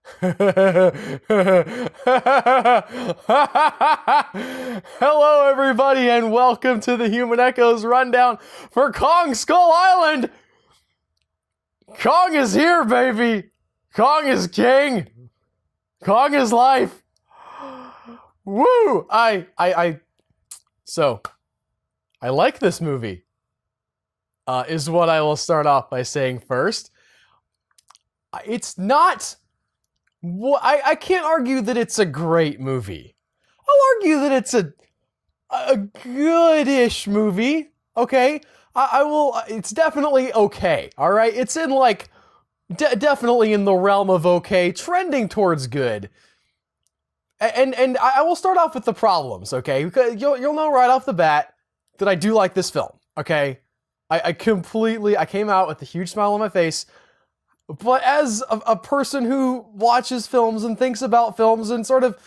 Hello, everybody, and welcome to the Human Echoes rundown for Kong Skull Island. Kong is here, baby. Kong is king. Kong is life. Woo! So, I like this movie. Is what I will start off by saying first. It's not. I can't argue that it's a great movie. I'll argue that it's a good-ish movie. Okay, I will. It's definitely okay. All right, it's in like definitely in the realm of okay, trending towards good. And I will start off with the problems. Okay, because you'll know right off the bat that I do like this film. Okay, I came out with a huge smile on my face. But as a person who watches films and thinks about films and sort of,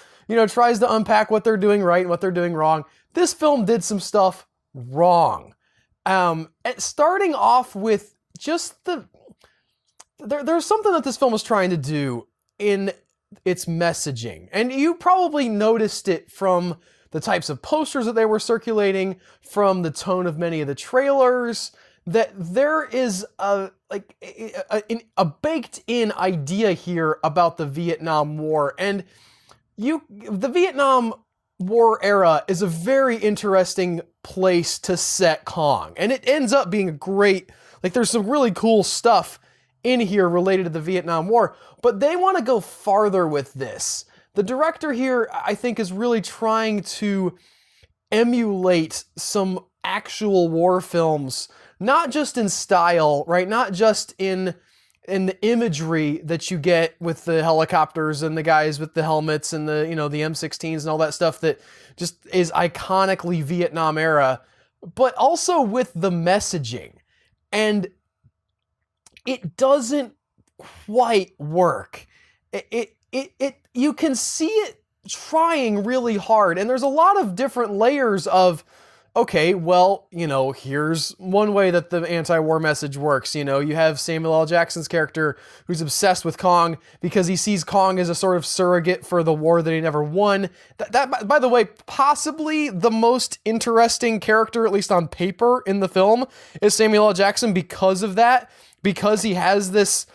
tries to unpack what they're doing right and what they're doing wrong, this film did some stuff wrong. And starting off with just there's something that this film is trying to do in its messaging. And you probably noticed it from the types of posters that they were circulating, from the tone of many of the trailers, that there is a baked-in idea here about the Vietnam War. And the Vietnam War era is a very interesting place to set Kong. And it ends up being a great, there's some really cool stuff in here related to the Vietnam War. But they want to go farther with this. The director here, I think, is really trying to emulate some actual war films, not just in style, right? Not just in the imagery that you get with the helicopters and the guys with the helmets and the the M16s and all that stuff that just is iconically Vietnam era, but also with the messaging. And it doesn't quite work. You can see it trying really hard, and there's a lot of different layers of, okay, well, here's one way that the anti-war message works. You have Samuel L. Jackson's character who's obsessed with Kong because he sees Kong as a sort of surrogate for the war that he never won. That, by the way, possibly the most interesting character, at least on paper, in the film is Samuel L. Jackson because of that, because he has this,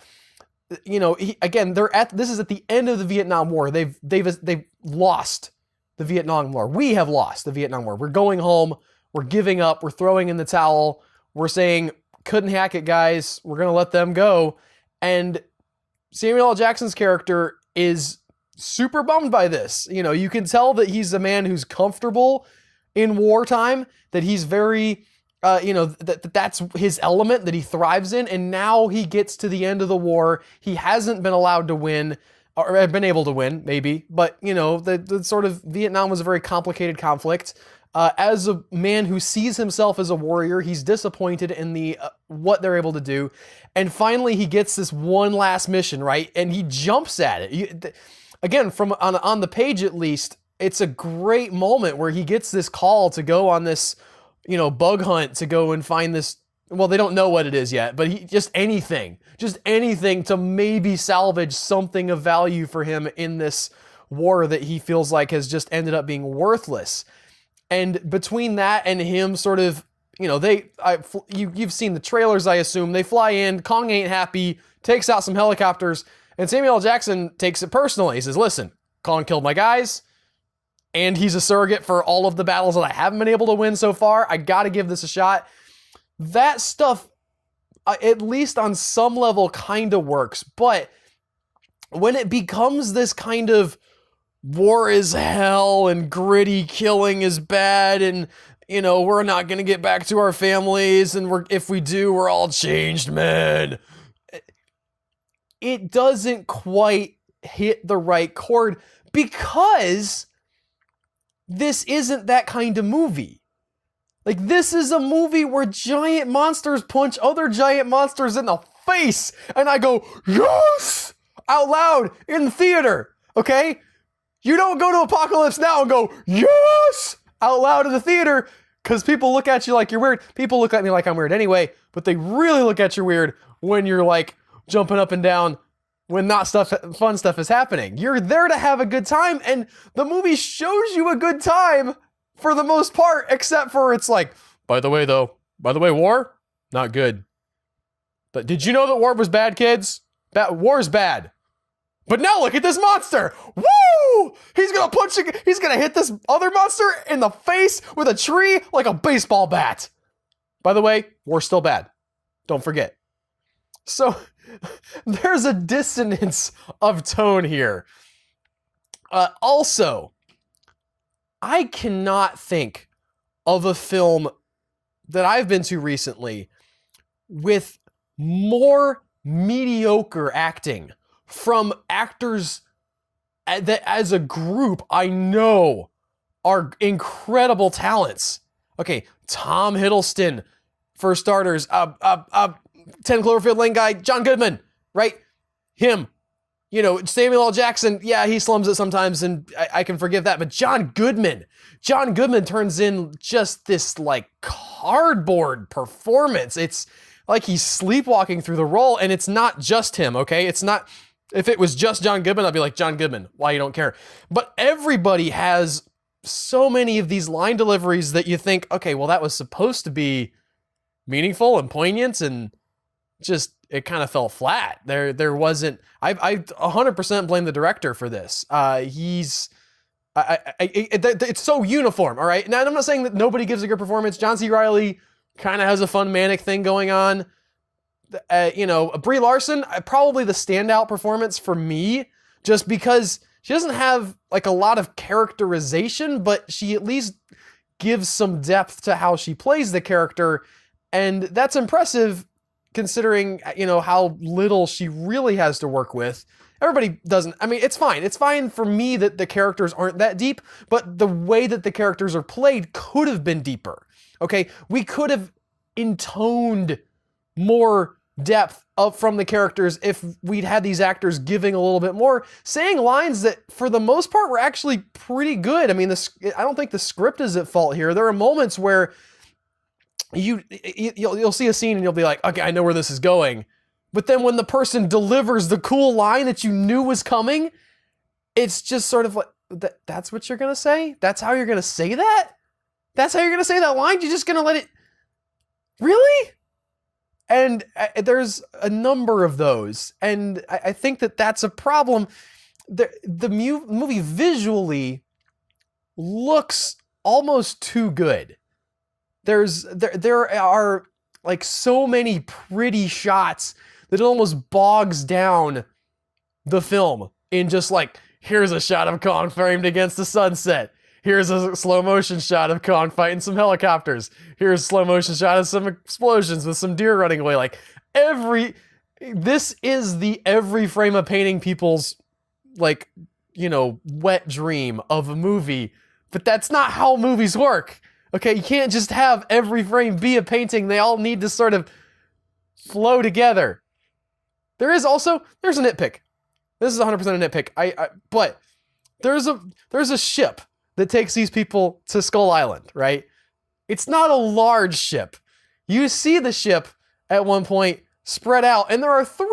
this is at the end of the Vietnam War. They've lost the Vietnam War. We have lost the Vietnam War. We're going home. We're giving up. We're throwing in the towel. We're saying, couldn't hack it, guys. We're going to let them go. And Samuel L. Jackson's character is super bummed by this. You can tell that he's a man who's comfortable in wartime, that he's very, that's his element, that he thrives in. And now he gets to the end of the war. He hasn't been allowed to win, or been able to win, maybe. But, the sort of Vietnam was a very complicated conflict. As a man who sees himself as a warrior, he's disappointed in the what they're able to do. And finally, he gets this one last mission, right? And he jumps at it. Again, from on the page at least, it's a great moment where he gets this call to go on this, bug hunt to go and find this. Well, they don't know what it is yet, but just anything to maybe salvage something of value for him in this war that he feels like has just ended up being worthless. And between that and him sort of, you've seen the trailers, I assume. They fly in, Kong ain't happy, takes out some helicopters, and Samuel L. Jackson takes it personally. He says, listen, Kong killed my guys, and he's a surrogate for all of the battles that I haven't been able to win so far. I gotta give this a shot. That stuff, at least on some level, kind of works. But when it becomes this kind of war is hell and gritty killing is bad and, we're not going to get back to our families, and if we do, we're all changed men, it doesn't quite hit the right chord because this isn't that kind of movie. This is a movie where giant monsters punch other giant monsters in the face, and I go, yes, out loud in the theater, okay? You don't go to Apocalypse Now and go, yes, out loud in the theater, because people look at you like you're weird. People look at me like I'm weird anyway, but they really look at you weird when you're jumping up and down when not fun stuff is happening. You're there to have a good time, and the movie shows you a good time for the most part, except for it's like, by the way, war, not good. But did you know that war was bad, kids? War's bad. But now look at this monster. Woo! He's gonna hit this other monster in the face with a tree like a baseball bat. By the way, war's still bad. Don't forget. So there's a dissonance of tone here. Also, I cannot think of a film that I've been to recently with more mediocre acting from actors that as a group I know are incredible talents. Okay, Tom Hiddleston, for starters. 10 Cloverfield Lane guy, John Goodman, right? Him. You know, Samuel L. Jackson, yeah, he slums it sometimes, and I can forgive that. But John Goodman turns in just this, like, cardboard performance. It's like he's sleepwalking through the role, and it's not just him, okay? It's not, if it was just John Goodman, I'd be like, John Goodman, why you don't care? But everybody has so many of these line deliveries that you think, okay, well, that was supposed to be meaningful and poignant, and just, it kind of fell flat. There wasn't, I 100% blame the director for this. It's so uniform, all right? Now, I'm not saying that nobody gives a good performance. John C. Reilly kind of has a fun manic thing going on. Brie Larson, probably the standout performance for me, just because she doesn't have like a lot of characterization, but she at least gives some depth to how she plays the character. And that's impressive considering, how little she really has to work with. Everybody doesn't, it's fine. It's fine for me that the characters aren't that deep, but the way that the characters are played could have been deeper. Okay, we could have intoned more depth up from the characters if we'd had these actors giving a little bit more, saying lines that for the most part were actually pretty good. I don't think the script is at fault here. There are moments where you'll see a scene and you'll be like, okay, I know where this is going. But then when the person delivers the cool line that you knew was coming, it's just sort of like, that's what you're going to say? That's how you're going to say that? That's how you're going to say that line? You're just going to let it... Really? And there's a number of those. And I think that that's a problem. The movie visually looks almost too good. There are like so many pretty shots that it almost bogs down the film in just like, here's a shot of Kong framed against the sunset. Here's a slow motion shot of Kong fighting some helicopters. Here's a slow motion shot of some explosions with some deer running away. Like this is the every frame of painting people's like, wet dream of a movie, but that's not how movies work. Okay, you can't just have every frame be a painting. They all need to sort of flow together. There's a nitpick. This is 100% a nitpick. But there's a ship that takes these people to Skull Island, right? It's not a large ship. You see the ship at one point spread out, and there are 3,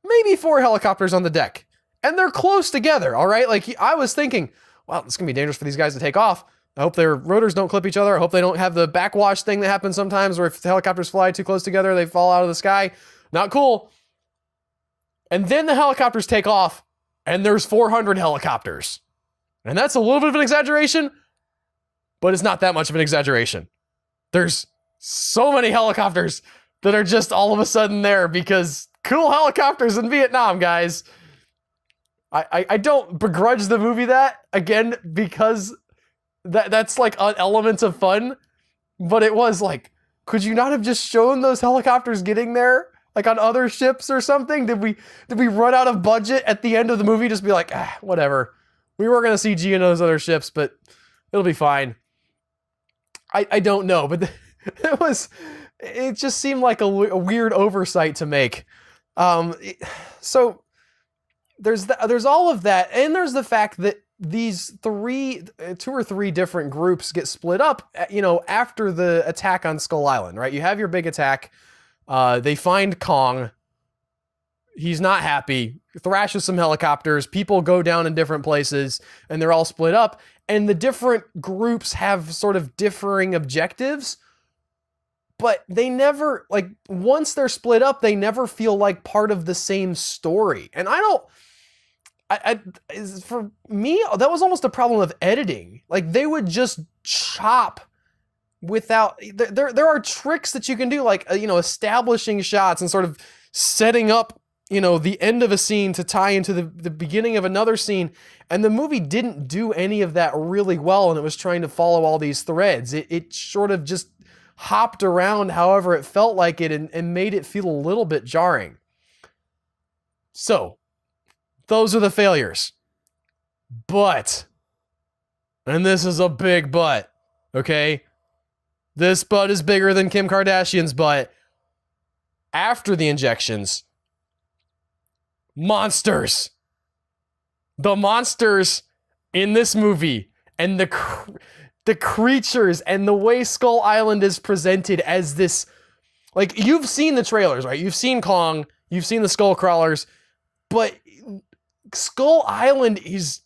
maybe 4 helicopters on the deck. And they're close together, all right? Like, I was thinking, wow, it's going to be dangerous for these guys to take off. I hope their rotors don't clip each other. I hope they don't have the backwash thing that happens sometimes where if the helicopters fly too close together, they fall out of the sky. Not cool. And then the helicopters take off, and there's 400 helicopters. And that's a little bit of an exaggeration, but it's not that much of an exaggeration. There's so many helicopters that are just all of a sudden there because cool helicopters in Vietnam, guys. I don't begrudge the movie that, again, because that's like an element of fun, but it was like, could you not have just shown those helicopters getting there? Like on other ships or something? Did we run out of budget at the end of the movie? Just be like, whatever. We were going to CG in those other ships, but it'll be fine. I don't know, but it just seemed like a weird oversight to make. So there's all of that, and there's the fact that these 2 or 3 different groups get split up, after the attack on Skull Island, right? You have your big attack. They find Kong. He's not happy. Thrashes some helicopters. People go down in different places, and they're all split up. And the different groups have sort of differing objectives, but they never, like, once they're split up, they never feel like part of the same story. And for me, that was almost a problem of editing. Like, they would just chop without, there are tricks that you can do, like, establishing shots and sort of setting up, the end of a scene to tie into the beginning of another scene. And the movie didn't do any of that really well, and it was trying to follow all these threads. It sort of just hopped around however it felt like it, and made it feel a little bit jarring. So, those are the failures. But, and this is a big but, okay? This butt is bigger than Kim Kardashian's butt. After the injections, monsters. The monsters in this movie and the creatures and the way Skull Island is presented as this, like, you've seen the trailers, right? You've seen Kong, you've seen the Skull Crawlers, but Skull Island is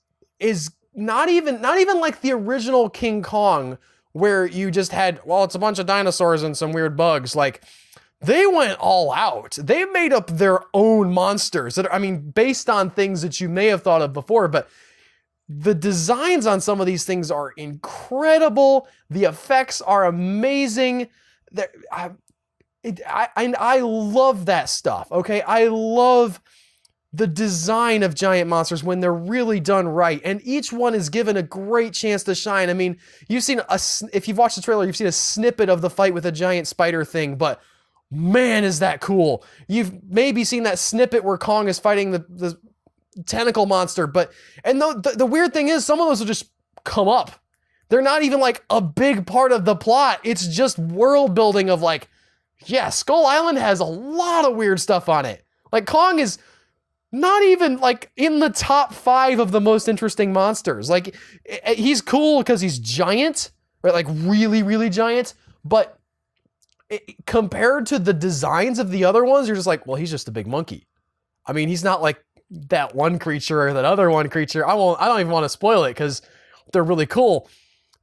not even like the original King Kong, where you just had, well, it's a bunch of dinosaurs and some weird bugs. Like, they went all out. They made up their own monsters that are, based on things that you may have thought of before, but the designs on some of these things are incredible. The effects are amazing. I love that stuff, okay? I love the design of giant monsters when they're really done right, and each one is given a great chance to shine. You've seen if you've watched the trailer, you've seen a snippet of the fight with a giant spider thing, but man, is that cool. You've maybe seen that snippet where Kong is fighting the tentacle monster, and the weird thing is, some of those will just come up. They're not even like a big part of the plot. It's just world building of, like, yeah, Skull Island has a lot of weird stuff on it. Like, Kong is not even, like, in the top 5 of the most interesting monsters. Like, he's cool because he's giant, right? Like, really, really giant. But compared to the designs of the other ones, you're just like, well, he's just a big monkey. He's not like that one creature or that other one creature. I don't even want to spoil it because they're really cool.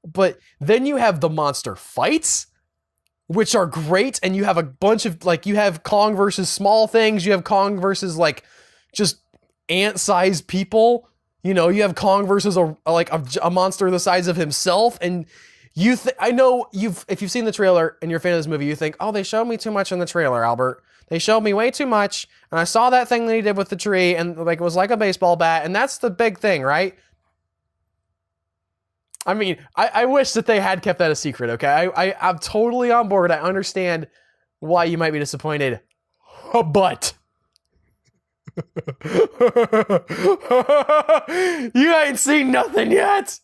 But then you have the monster fights, which are great. And you have a bunch of, like, you have Kong versus small things. You have Kong versus, like, just ant-sized people. You have Kong versus a monster the size of himself. And I know if you've seen the trailer and you're a fan of this movie, you think, oh, they showed me too much in the trailer, Albert. They showed me way too much, and I saw that thing that he did with the tree, and, like, it was like a baseball bat, and that's the big thing, right? I wish that they had kept that a secret, okay? I'm totally on board. I understand why you might be disappointed, but you ain't seen nothing yet.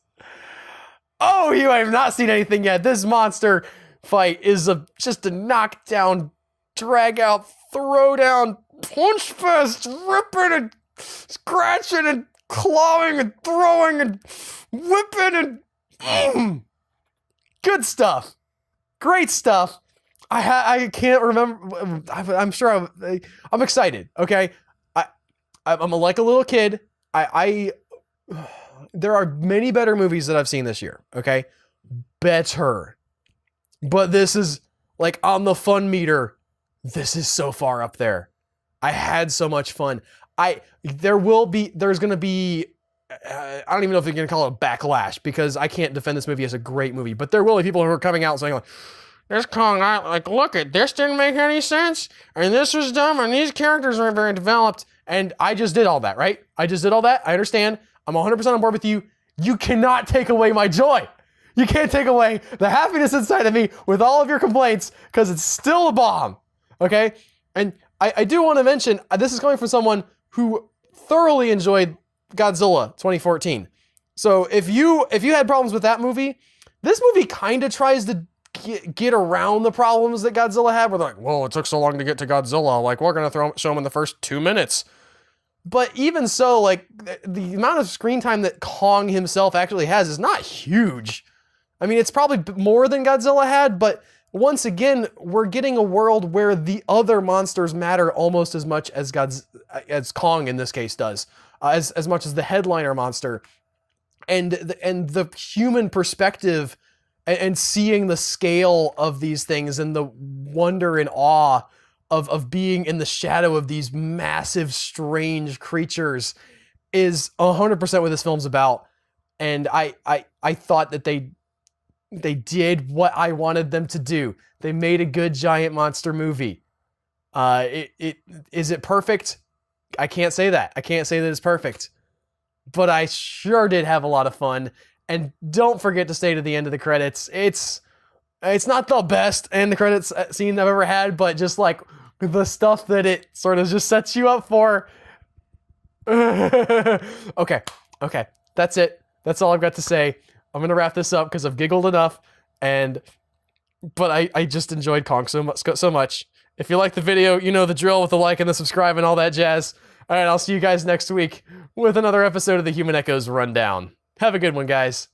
Oh, you have not seen anything yet. This monster fight is just a knockdown, drag out, throw down, punch fest, ripping and scratching and clawing and throwing and whipping and good stuff. Great stuff. I can't remember. I'm sure I'm excited. Okay. I'm like a little kid. There are many better movies that I've seen this year, okay? Better. But this is, like, on the fun meter, this is so far up there. I had so much fun. There's gonna be, I don't even know if you're gonna call it a backlash, because I can't defend this movie as a great movie, but there will be people who are coming out saying, like, this Kong Island, like, look at this, didn't make any sense, and this was dumb, and these characters weren't very developed, and I just did all that, right? I just did all that. I understand. I'm 100% on board with you. You cannot take away my joy. You can't take away the happiness inside of me with all of your complaints, because it's still a bomb, okay? And I do want to mention, this is coming from someone who thoroughly enjoyed Godzilla 2014. So if you had problems with that movie, this movie kind of tries to get around the problems that Godzilla had, where they're like, whoa, it took so long to get to Godzilla. Like, we're going to show him in the first 2 minutes. But even so, like, the amount of screen time that Kong himself actually has is not huge. It's probably more than Godzilla had, but once again, we're getting a world where the other monsters matter almost as much as as Kong in this case does, as much as the headliner monster, and the human perspective, and seeing the scale of these things and the wonder and awe of being in the shadow of these massive, strange creatures is 100% what this film's about. And I thought that they did what I wanted them to do. They made a good giant monster movie. Is it perfect? I can't say that. I can't say that it's perfect. But I sure did have a lot of fun. And don't forget to stay to the end of the credits. It's not the best end credits scene I've ever had, but just like the stuff that it sort of just sets you up for. Okay. That's it. That's all I've got to say. I'm gonna wrap this up because I've giggled enough, but I just enjoyed Kong so much. If you like the video, you know the drill with the like and the subscribe and all that jazz. All right, I'll see you guys next week with another episode of the Human Echoes Rundown. Have a good one, guys.